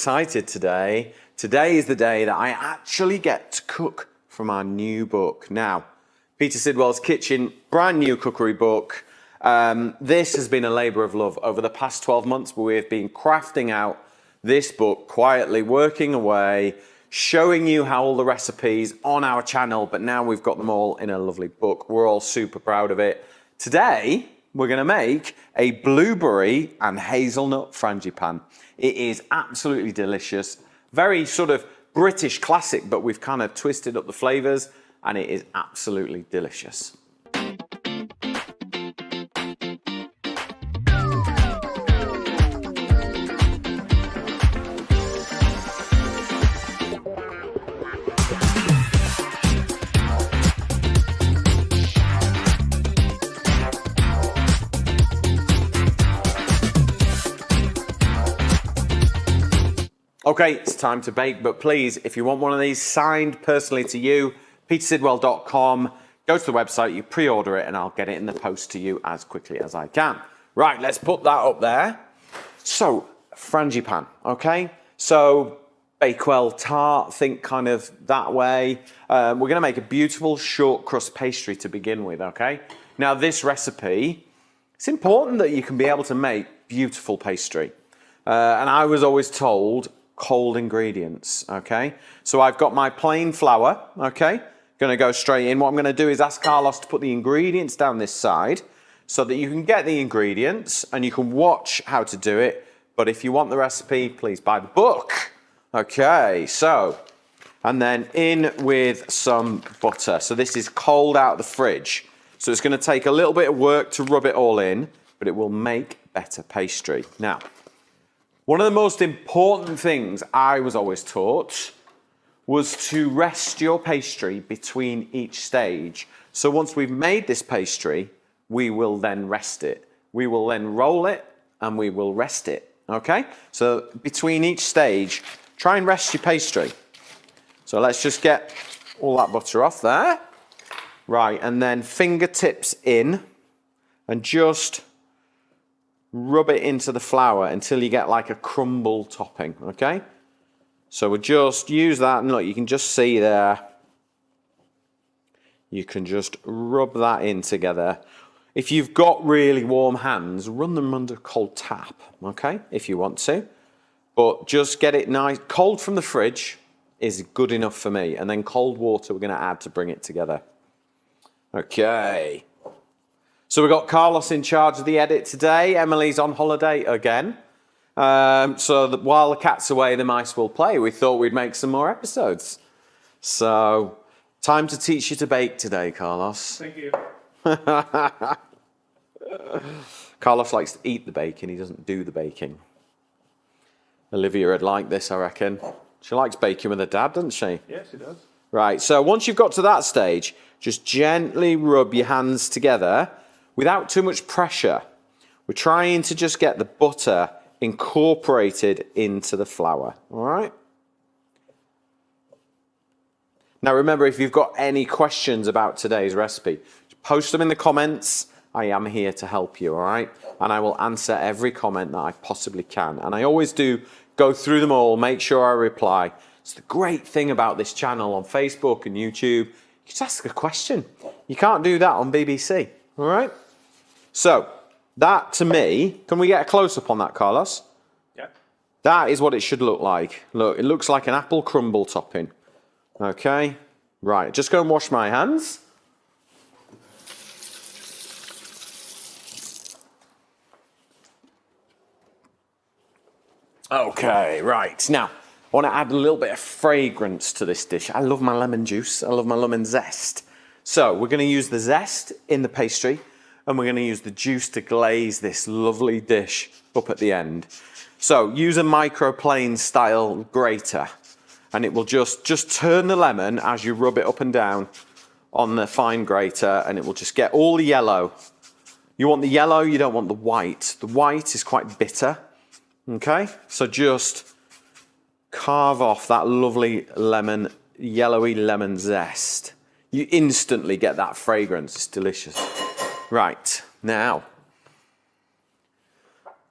excited today. Today is the day that I actually get to cook from our new book. Now, Peter Sidwell's Kitchen, brand new cookery book. This has been a labour of love over the past 12 months, where we've been crafting out this book quietly, working away, showing you how all the recipes on our channel, but now we've got them all in a lovely book. We're all super proud of it. Today, we're going to make a blueberry and hazelnut frangipan. It is absolutely delicious. Very sort of British classic, but we've kind of twisted up the flavours and it is absolutely delicious. Okay, it's time to bake, but please, if you want one of these signed personally to you, petersidwell.com, go to the website, you pre-order it, and I'll get it in the post to you as quickly as I can. Right, let's put that up there. So, frangipan, okay? So, Bakewell tart, think kind of that way. We're gonna make a beautiful short crust pastry to begin with, okay? Now, this recipe, it's important that you can be able to make beautiful pastry. And I was always told, cold ingredients, okay? So I've got my plain flour, okay? Gonna go straight in. What I'm gonna do is ask Carlos to put the ingredients down this side so that you can get the ingredients and you can watch how to do it. But if you want the recipe, please buy the book. Okay, so, and then in with some butter. So this is cold out of the fridge. So it's gonna take a little bit of work to rub it all in, but it will make better pastry. Now, one of the most important things I was always taught was to rest your pastry between each stage. So once we've made this pastry, we will then rest it. We will then roll it and we will rest it, okay? So between each stage, try and rest your pastry. So let's just get all that butter off there. Right, and then fingertips in and just rub it into the flour until you get like a crumble topping, okay? So we'll just use that, and look, you can just see there. You can just rub that in together. If you've got really warm hands, run them under cold tap, okay? If you want to. But just get it nice. Cold from the fridge is good enough for me. And then cold water we're gonna add to bring it together. Okay. So we've got Carlos in charge of the edit today. Emily's on holiday again. So that while the cat's away, the mice will play. We thought we'd make some more episodes. So, time to teach you to bake today, Carlos. Thank you. Carlos likes to eat the bacon. He doesn't do the baking. Olivia would like this, I reckon. She likes baking with her dad, doesn't she? Yes, she does. Right, so once you've got to that stage, just gently rub your hands together without too much pressure. We're trying to just get the butter incorporated into the flour, all right? Now remember, if you've got any questions about today's recipe, post them in the comments. I am here to help you, all right? And I will answer every comment that I possibly can. And I always do go through them all, make sure I reply. It's the great thing about this channel on Facebook and YouTube. You just ask a question. You can't do that on BBC, all right? So, that to me, can we get a close-up on that, Carlos? Yeah. That is what it should look like. Look, it looks like an apple crumble topping. Okay, right, just go and wash my hands. Okay, right, now, I want to add a little bit of fragrance to this dish. I love my lemon juice, I love my lemon zest. So, we're going to use the zest in the pastry, and we're going to use the juice to glaze this lovely dish up at the end. So use a microplane style grater, and it will just turn the lemon as you rub it up and down on the fine grater, and it will just get all the yellow. You want the yellow, you don't want the white. The white is quite bitter, okay? So just carve off that lovely lemon, yellowy lemon zest. You instantly get that fragrance, it's delicious. Right, now,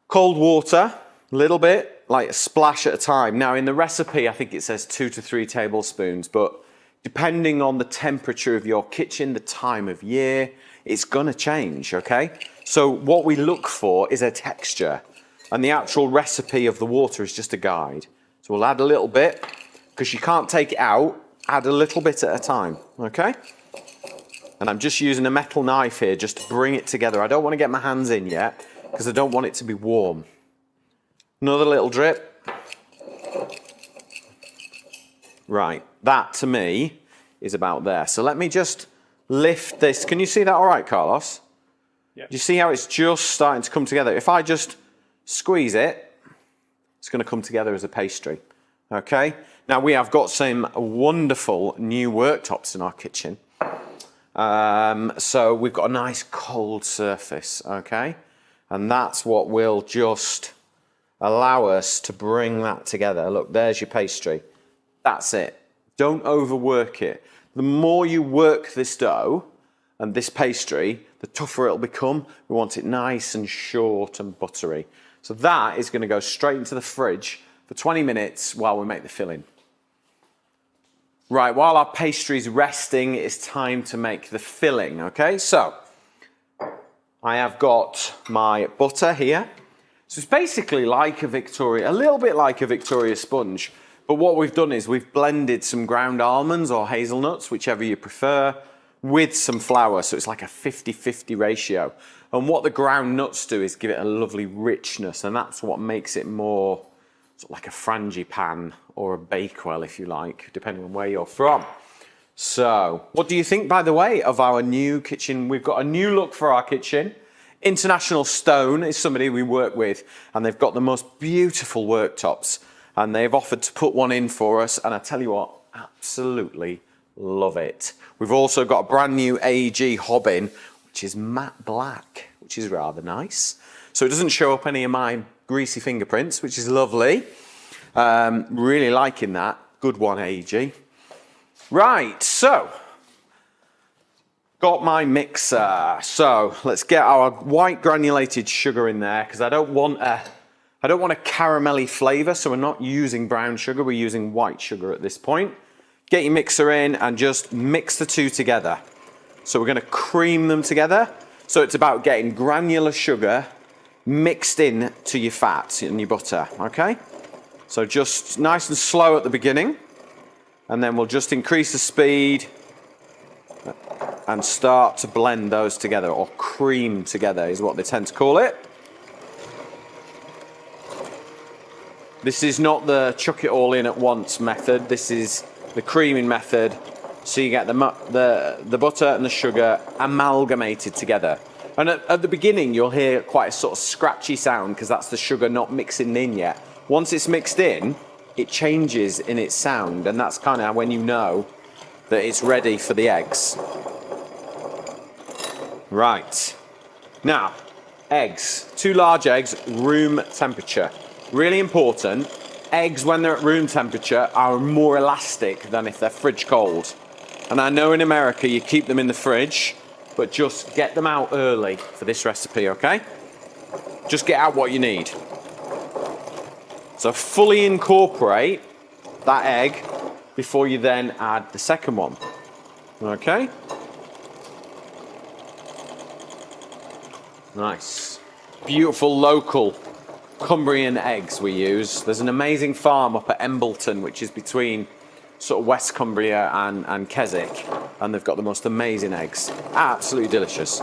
cold water, a little bit, like a splash at a time. Now in the recipe, I think it says 2 to 3 tablespoons, but depending on the temperature of your kitchen, the time of year, it's gonna change, okay? So what we look for is a texture, and the actual recipe of the water is just a guide. So we'll add a little bit, because you can't take it out, add a little bit at a time, okay? And I'm just using a metal knife here just to bring it together. I don't want to get my hands in yet, because I don't want it to be warm. Another little drip. Right, that to me is about there. So let me just lift this. Can you see that all right, Carlos? Yep. Do you see how it's just starting to come together? If I just squeeze it, it's going to come together as a pastry. Okay? Now we have got some wonderful new worktops in our kitchen. So we've got a nice cold surface, okay? And that's what will just allow us to bring that together. Look, there's your pastry. That's it. Don't overwork it. The more you work this dough and this pastry, the tougher it'll become. We want it nice and short and buttery. So that is going to go straight into the fridge for 20 minutes while we make the filling. Right, while our pastry's resting, it's time to make the filling, okay? So, I have got my butter here. So it's basically like a little bit like a Victoria sponge. But what we've done is we've blended some ground almonds or hazelnuts, whichever you prefer, with some flour. So it's like a 50-50 ratio. And what the ground nuts do is give it a lovely richness, and that's what makes it more sort of like a frangipane or a bakewell, if you like, depending on where you're from. So, what do you think, by the way, of our new kitchen? We've got a new look for our kitchen. International Stone is somebody we work with, and they've got the most beautiful worktops, and they've offered to put one in for us, and I tell you what, absolutely love it. We've also got a brand new AEG hobbin, which is matte black, which is rather nice. So it doesn't show up any of my greasy fingerprints, which is lovely. Really liking that. Good one, AEG. Right, so got my mixer. So let's get our white granulated sugar in there, because I don't want a caramelly flavour, so we're not using brown sugar, we're using white sugar at this point. Get your mixer in and just mix the two together. So we're going to cream them together. So it's about getting granular sugar mixed in to your fat and your butter, okay? So just nice and slow at the beginning, and then we'll just increase the speed and start to blend those together, or cream together is what they tend to call it. This is not the chuck it all in at once method, this is the creaming method. So you get the butter and the sugar amalgamated together. And at the beginning, you'll hear quite a sort of scratchy sound, because that's the sugar not mixing in yet. Once it's mixed in, it changes in its sound, and that's kind of when you know that it's ready for the eggs. Right. Now, eggs. 2 large eggs, room temperature. Really important. Eggs, when they're at room temperature, are more elastic than if they're fridge cold. And I know in America you keep them in the fridge, but just get them out early for this recipe, okay? Just get out what you need. So fully incorporate that egg before you then add the second one, okay? Nice. Beautiful local Cumbrian eggs we use. There's an amazing farm up at Embleton, which is between sort of West Cumbria and Keswick, and they've got the most amazing eggs. Absolutely delicious.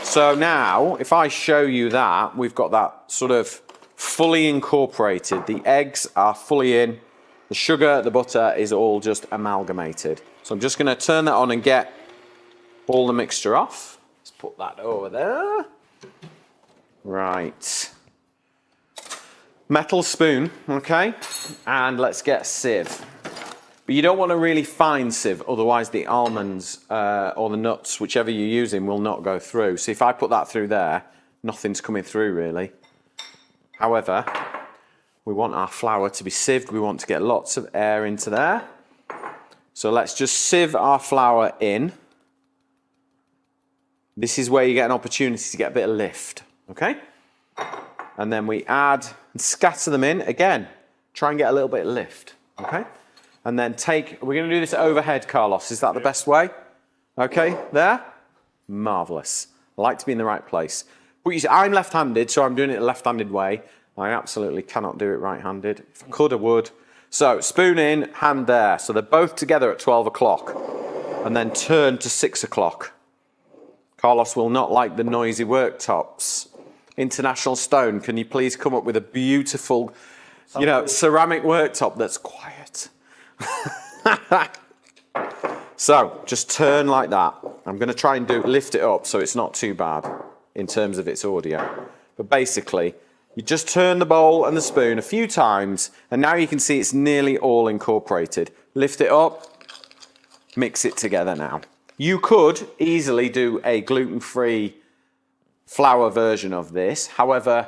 So now, if I show you that, we've got that sort of fully incorporated. The eggs are fully in. The sugar, the butter is all just amalgamated. So I'm just going to turn that on and get all the mixture off. Let's put that over there. Right. Metal spoon, okay? And let's get a sieve. But you don't want a really fine sieve, otherwise the almonds or the nuts, whichever you're using, will not go through. So if I put that through there, nothing's coming through really. However, we want our flour to be sieved. We want to get lots of air into there. So let's just sieve our flour in. This is where you get an opportunity to get a bit of lift, okay? And then we add and scatter them in. Again, try and get a little bit of lift, okay? And then we're gonna do this overhead, Carlos. Is that the best way? Okay, there? Marvelous. I like to be in the right place. But you see, I'm left-handed, so I'm doing it the left-handed way. I absolutely cannot do it right-handed. If I could, I would. So spoon in, hand there. So they're both together at 12 o'clock. And then turn to 6 o'clock. Carlos will not like the noisy worktops. International Stone, can you please come up with a beautiful, ceramic worktop that's quiet? So just turn like that. I'm going to try and lift it up so it's not too bad in terms of its audio. But basically, you just turn the bowl and the spoon a few times, and now you can see it's nearly all incorporated. Lift it up, mix it together now. You could easily do a gluten-free flour version of this. However,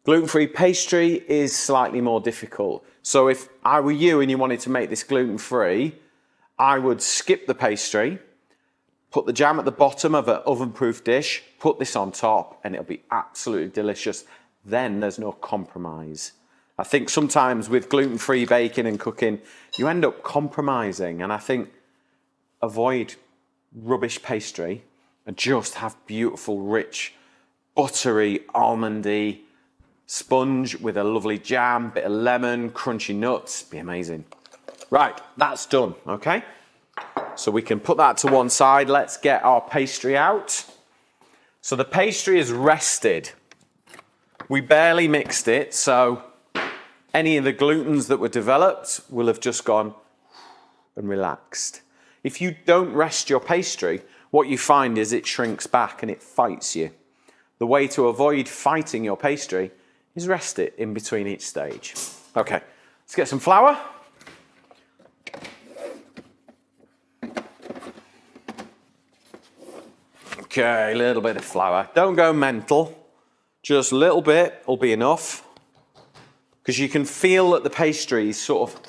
gluten-free pastry is slightly more difficult. So if I were you and you wanted to make this gluten-free, I would skip the pastry, put the jam at the bottom of an oven-proof dish, put this on top, and it'll be absolutely delicious. Then there's no compromise. I think sometimes with gluten-free baking and cooking, you end up compromising, and I think avoid rubbish pastry and just have beautiful, rich, buttery, almondy sponge with a lovely jam, bit of lemon, crunchy nuts. Be amazing. Right, that's done, okay? So we can put that to one side. Let's get our pastry out. So the pastry is rested. We barely mixed it, so any of the glutens that were developed will have just gone and relaxed. If you don't rest your pastry, what you find is it shrinks back and it fights you. The way to avoid fighting your pastry is rest it in between each stage. Okay, let's get some flour. Okay, a little bit of flour. Don't go mental. Just a little bit will be enough. Because you can feel that the pastry is sort of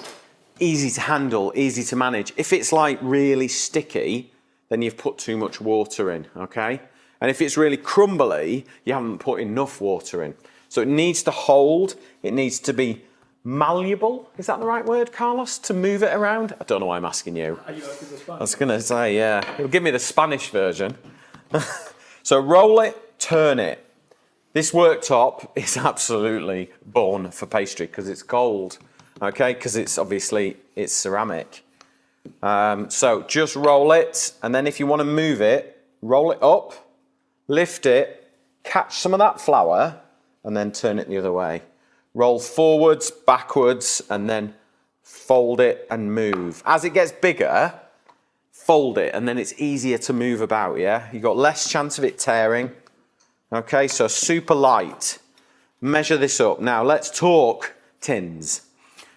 easy to handle, easy to manage. If it's like really sticky, then you've put too much water in, okay? And if it's really crumbly, you haven't put enough water in. So it needs to hold, it needs to be malleable. Is that the right word, Carlos? To move it around? I don't know why I'm asking you. Are you asking the Spanish? I was going to say, yeah. It'll give me the Spanish version. So roll it, turn it. This worktop is absolutely born for pastry because it's gold, okay? Because it's ceramic. So just roll it, and then if you want to move it, roll it up, lift it, catch some of that flour, and then turn it the other way. Roll forwards, backwards, and then fold it and move. As it gets bigger, fold it, and then it's easier to move about, yeah? You've got less chance of it tearing. Okay, so super light. Measure this up. Now let's talk tins.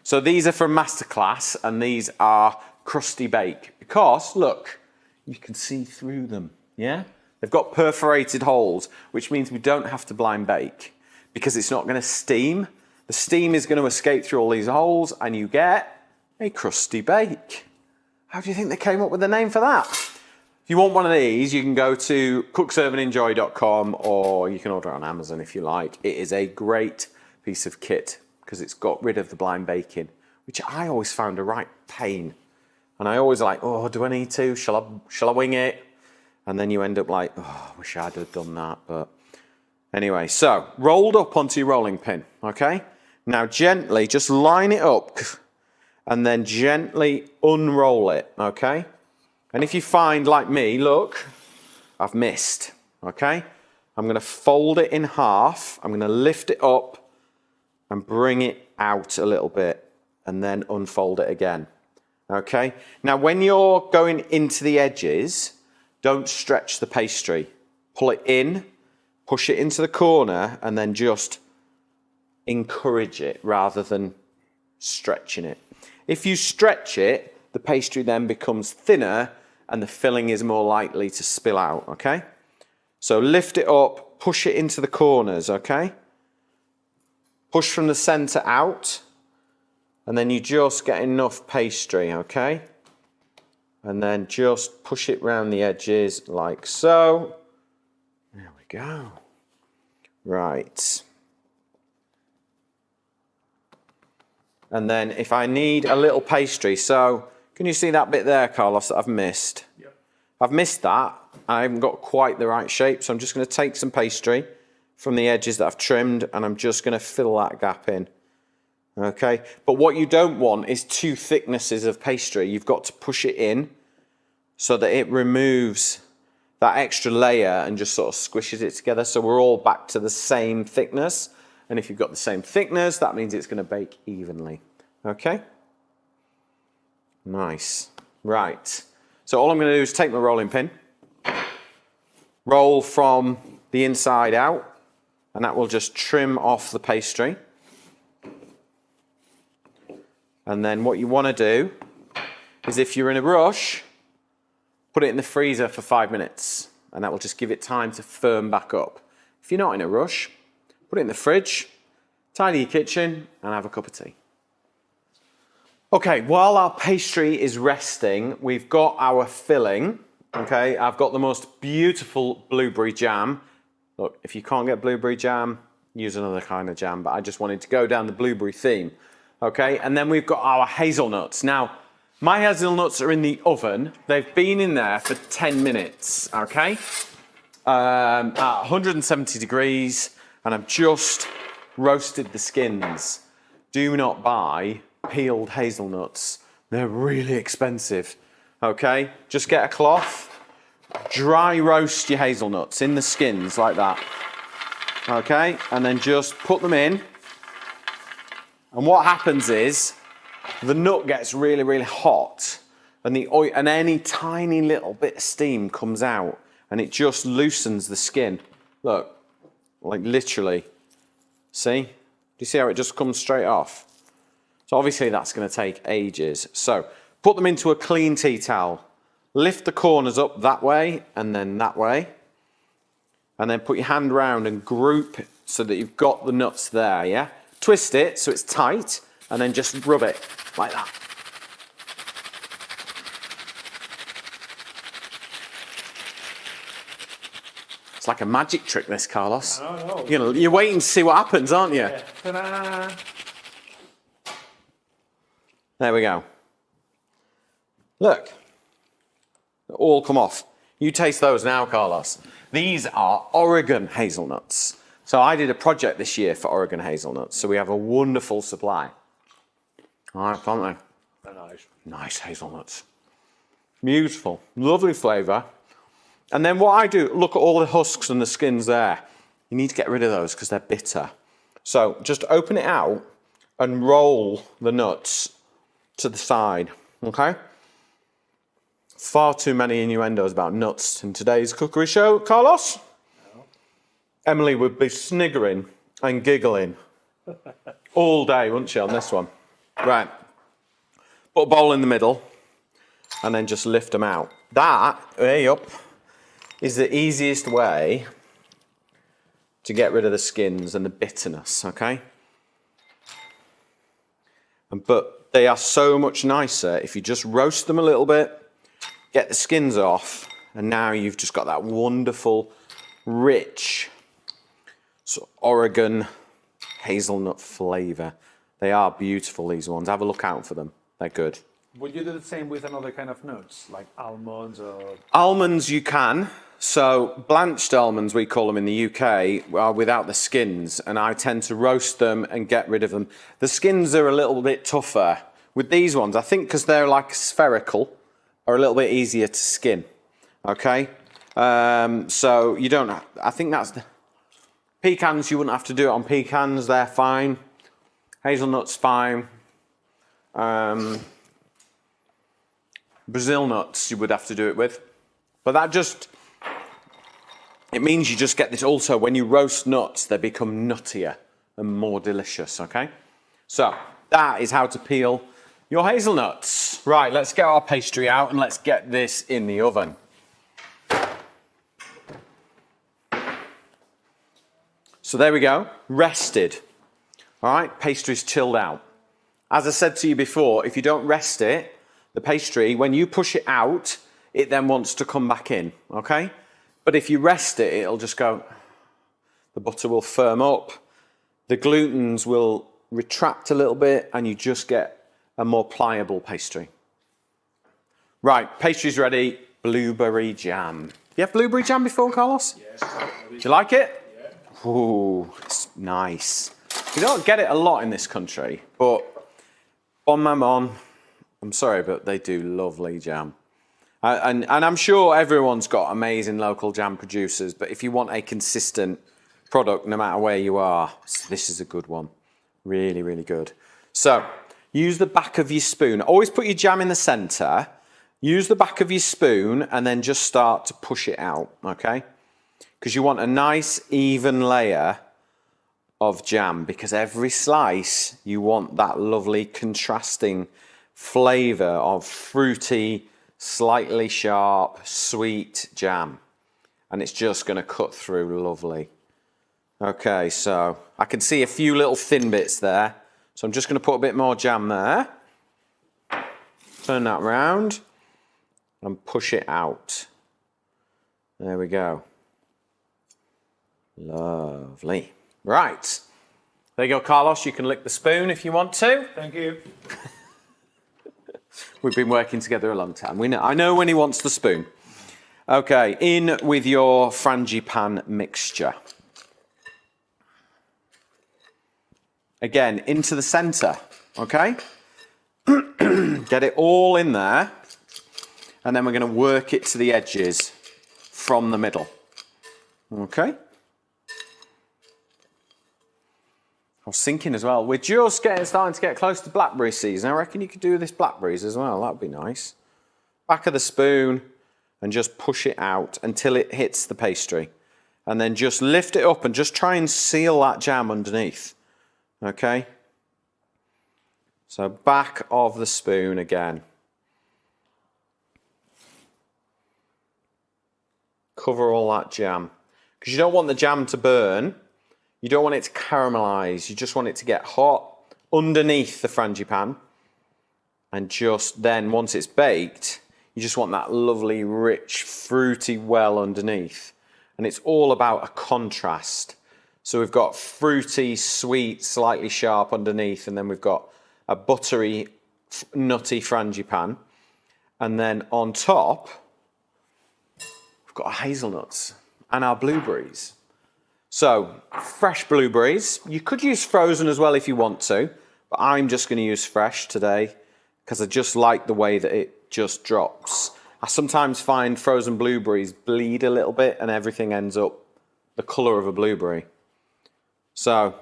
So these are from Masterclass, and these are crusty bake. Because, look, you can see through them, yeah? They've got perforated holes, which means we don't have to blind bake because it's not going to steam. The steam is going to escape through all these holes, and you get a crusty bake. How do you think they came up with the name for that? If you want one of these, you can go to cookserveandenjoy.com, or you can order it on Amazon if you like. It is a great piece of kit because it's got rid of the blind baking, which I always found a right pain. And I always like, oh, do I need to? Shall I wing it? And then you end up like, oh, I wish I'd have done that. But anyway, so rolled up onto your rolling pin, okay? Now gently, just line it up and then gently unroll it, okay? And if you find, like me, look, I've missed, okay? I'm going to fold it in half. I'm going to lift it up and bring it out a little bit and then unfold it again, okay? Now, when you're going into the edges, don't stretch the pastry. Pull it in, push it into the corner, and then just encourage it rather than stretching it. If you stretch it, the pastry then becomes thinner and the filling is more likely to spill out, okay? So lift it up, push it into the corners, okay? Push from the center out, and then you just get enough pastry, okay? And then just push it round the edges like so, go. Right. And then if I need a little pastry, so can you see that bit there, Carlos, that I've missed? Yep. I've missed that. I haven't got quite the right shape, so I'm just going to take some pastry from the edges that I've trimmed, and I'm just going to fill that gap in. Okay, but what you don't want is two thicknesses of pastry. You've got to push it in so that it removes that extra layer and just sort of squishes it together, so we're all back to the same thickness. And if you've got the same thickness, that means it's going to bake evenly. Okay? Nice. Right. So all I'm going to do is take my rolling pin, roll from the inside out, and that will just trim off the pastry. And then what you want to do is, if you're in a rush, put it in the freezer for 5 minutes, and that will just give it time to firm back up. If you're not in a rush, put it in the fridge, tidy your kitchen, and have a cup of tea. Okay, while our pastry is resting, we've got our filling. Okay, I've got the most beautiful blueberry jam. Look, if you can't get blueberry jam, use another kind of jam, but I just wanted to go down the blueberry theme. Okay, and then we've got our hazelnuts. Now, my hazelnuts are in the oven. They've been in there for 10 minutes, okay? At 170 degrees, and I've just roasted the skins. Do not buy peeled hazelnuts. They're really expensive, okay? Just get a cloth, dry roast your hazelnuts in the skins like that, okay? And then just put them in. And what happens is the nut gets really, really hot, and any tiny little bit of steam comes out, and it just loosens the skin. Look, like literally. See? Do you see how it just comes straight off? So obviously that's going to take ages. So put them into a clean tea towel. Lift the corners up that way and then that way. And then put your hand round and group it so that you've got the nuts there, yeah? Twist it so it's tight, and then just rub it like that. It's like a magic trick, this, Carlos. I know. You're waiting to see what happens, aren't you? Yeah. Ta-da! There we go. Look, they all come off. You taste those now, Carlos. These are Oregon hazelnuts. So I did a project this year for Oregon hazelnuts, so we have a wonderful supply. All right, aren't they? They're nice. Nice hazelnuts. Beautiful, lovely flavour. And then what I do, look at all the husks and the skins there. You need to get rid of those because they're bitter. So just open it out and roll the nuts to the side, okay? Far too many innuendos about nuts in today's cookery show, Carlos. No. Emily would be sniggering and giggling all day, wouldn't she, on this one? Right. Put a bowl in the middle and then just lift them out. That, way up, is the easiest way to get rid of the skins and the bitterness, okay? But they are so much nicer if you just roast them a little bit, get the skins off, and now you've just got that wonderful, rich, sort of Oregon hazelnut flavour. They are beautiful, these ones. Have a look out for them. They're good. Would you do the same with another kind of nuts, like almonds or... Almonds you can. So blanched almonds, we call them in the UK, are without the skins, and I tend to roast them and get rid of them. The skins are a little bit tougher. With these ones, I think because they're like spherical, are a little bit easier to skin, okay? So you don't, I think that's the, pecans, you wouldn't have to do it on pecans, they're fine. Hazelnuts, fine. Brazil nuts, you would have to do it with. But that just, it means you just get this also, when you roast nuts, they become nuttier and more delicious, okay? So, that is how to peel your hazelnuts. Right, let's get our pastry out and let's get this in the oven. So there we go, rested. All right, pastry's chilled out. As I said to you before, if you don't rest it, the pastry, when you push it out, it then wants to come back in, okay? But if you rest it, it'll just go the butter will firm up, the glutens will retract a little bit, and you just get a more pliable pastry. Right, pastry's ready. Blueberry jam. You have blueberry jam before, Carlos? Yes. Do you like it? Yeah. Ooh, it's nice. You don't get it a lot in this country, but on Mammon, I'm sorry, but they do lovely jam. And I'm sure everyone's got amazing local jam producers, but if you want a consistent product, no matter where you are, this is a good one. Really, really good. So, use the back of your spoon. Always put your jam in the centre. Use the back of your spoon and then just start to push it out, okay? Because you want a nice, even layer of jam, because every slice, you want that lovely contrasting flavour of fruity, slightly sharp, sweet jam. And it's just going to cut through lovely. Okay, so I can see a few little thin bits there. So I'm just going to put a bit more jam there. Turn that round and push it out. There we go. Lovely. Right. There you go, Carlos. You can lick the spoon if you want to. Thank you. We've been working together a long time. I know when he wants the spoon. Okay, in with your frangipan mixture. Again, into the centre, okay? Get it all in there. And then we're going to work it to the edges from the middle. Okay? I was thinking as well, we're just starting to get close to blackberry season. I reckon you could do this blackberries as well. That would be nice. Back of the spoon and just push it out until it hits the pastry. And then just lift it up and just try and seal that jam underneath. Okay? So back of the spoon again. Cover all that jam. Because you don't want the jam to burn. You don't want it to caramelise. You just want it to get hot underneath the frangipan. And just then, once it's baked, you just want that lovely, rich, fruity well underneath. And it's all about a contrast. So we've got fruity, sweet, slightly sharp underneath. And then we've got a buttery, nutty frangipan. And then on top, we've got our hazelnuts and our blueberries. So, fresh blueberries. You could use frozen as well if you want to, but I'm just going to use fresh today because I just like the way that it just drops. I sometimes find frozen blueberries bleed a little bit and everything ends up the colour of a blueberry. So,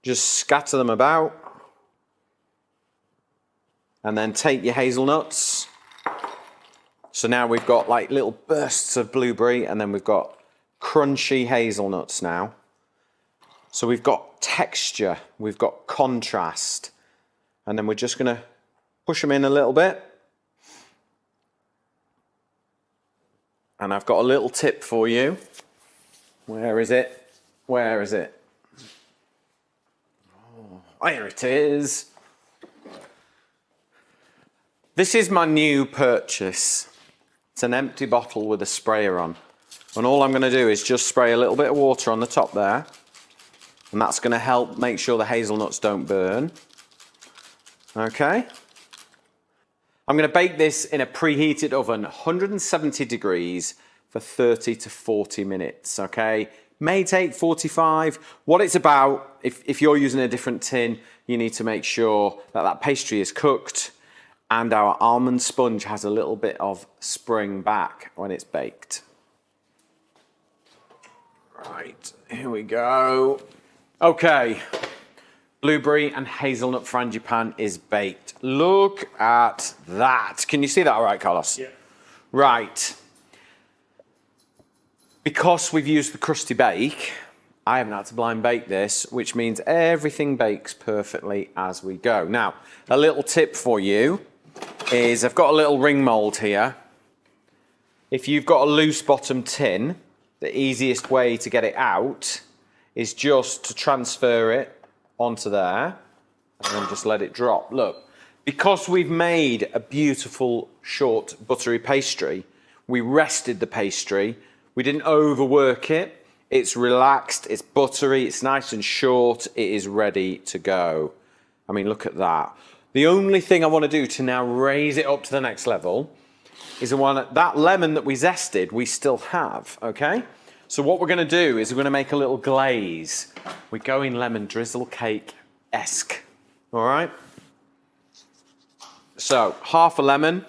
just scatter them about and then take your hazelnuts. So now we've got like little bursts of blueberry and then we've got crunchy hazelnuts now. So we've got texture, we've got contrast, and then we're just going to push them in a little bit. And I've got a little tip for you. Where is it? Where is it? Oh, there it is. This is my new purchase. It's an empty bottle with a sprayer on. And all I'm going to do is just spray a little bit of water on the top there. And that's going to help make sure the hazelnuts don't burn. Okay. I'm going to bake this in a preheated oven, 170 degrees for 30 to 40 minutes. Okay. May take 45. What it's about, if you're using a different tin, you need to make sure that that pastry is cooked and our almond sponge has a little bit of spring back when it's baked. Right, here we go. Okay, blueberry and hazelnut frangipan is baked. Look at that. Can you see that all right, Carlos? Yeah. Right. Because we've used the crusty bake, I haven't had to blind bake this, which means everything bakes perfectly as we go. Now, a little tip for you is I've got a little ring mold here. If you've got a loose bottom tin, the easiest way to get it out is just to transfer it onto there and then just let it drop. Look, because we've made a beautiful short buttery pastry, we rested the pastry, we didn't overwork it, It's relaxed, it's buttery, it's nice and short, it is ready to go. I mean, look at that. The only thing I want to do to now raise it up to the next level is that lemon that we zested, we still have, okay? So what we're going to do is we're going to make a little glaze. We're going lemon drizzle cake-esque, all right? So half a lemon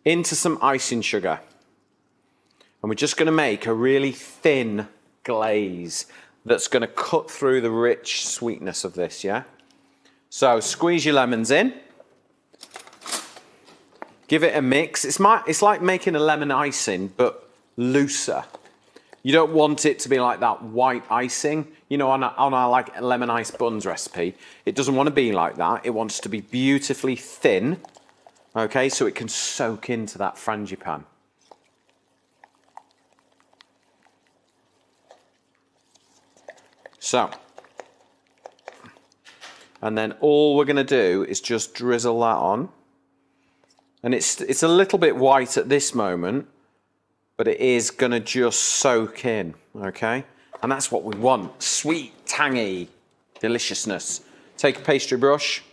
into some icing sugar. And we're just going to make a really thin glaze that's going to cut through the rich sweetness of this, yeah? So squeeze your lemons in. Give it a mix. It's like making a lemon icing, but looser. You don't want it to be like that white icing. You know, on our like lemon ice buns recipe, it doesn't want to be like that. It wants to be beautifully thin, okay, so it can soak into that frangipan. So, and then all we're going to do is just drizzle that on. And it's a little bit white at this moment, but it is going to just soak in, okay? And that's what we want. Sweet, tangy deliciousness. Take a pastry brush.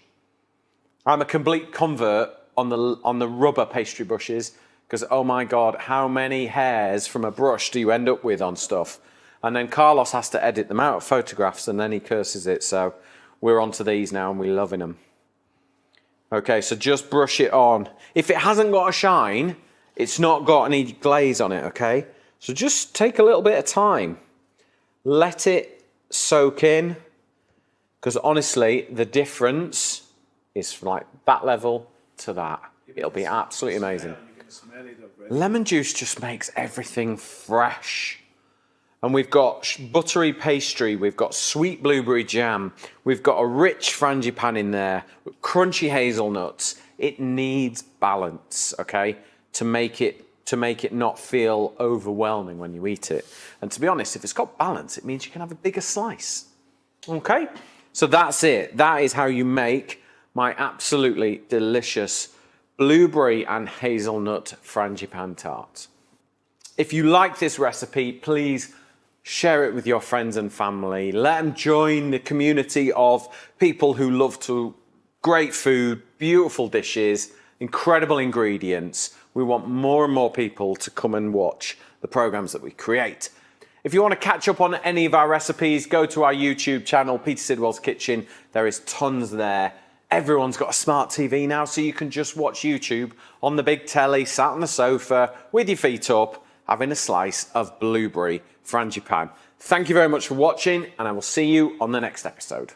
I'm a complete convert on the rubber pastry brushes because, oh my God, how many hairs from a brush do you end up with on stuff? And then Carlos has to edit them out of photographs and then he curses it. So we're onto these now and we're loving them. Okay, so just brush it on. If it hasn't got a shine, it's not got any glaze on it, okay? So just take a little bit of time. Let it soak in. Because honestly, the difference is from like that level to that. It'll be absolutely amazing. Lemon juice just makes everything fresh. And we've got buttery pastry, we've got sweet blueberry jam, we've got a rich frangipan in there, crunchy hazelnuts. It needs balance, okay, to make it not feel overwhelming when you eat it. And to be honest, if it's got balance, it means you can have a bigger slice. Okay, so that's it. That is how you make my absolutely delicious blueberry and hazelnut frangipan tart. If you like this recipe, please share it with your friends and family. Let them join the community of people who love great food, beautiful dishes, incredible ingredients. We want more and more people to come and watch the programs that we create. If you want to catch up on any of our recipes, go to our YouTube channel, Peter Sidwell's Kitchen. There is tons there. Everyone's got a smart TV now, so you can just watch YouTube on the big telly, sat on the sofa, with your feet up, having a slice of blueberry frangipan. Thank you very much for watching, and I will see you on the next episode.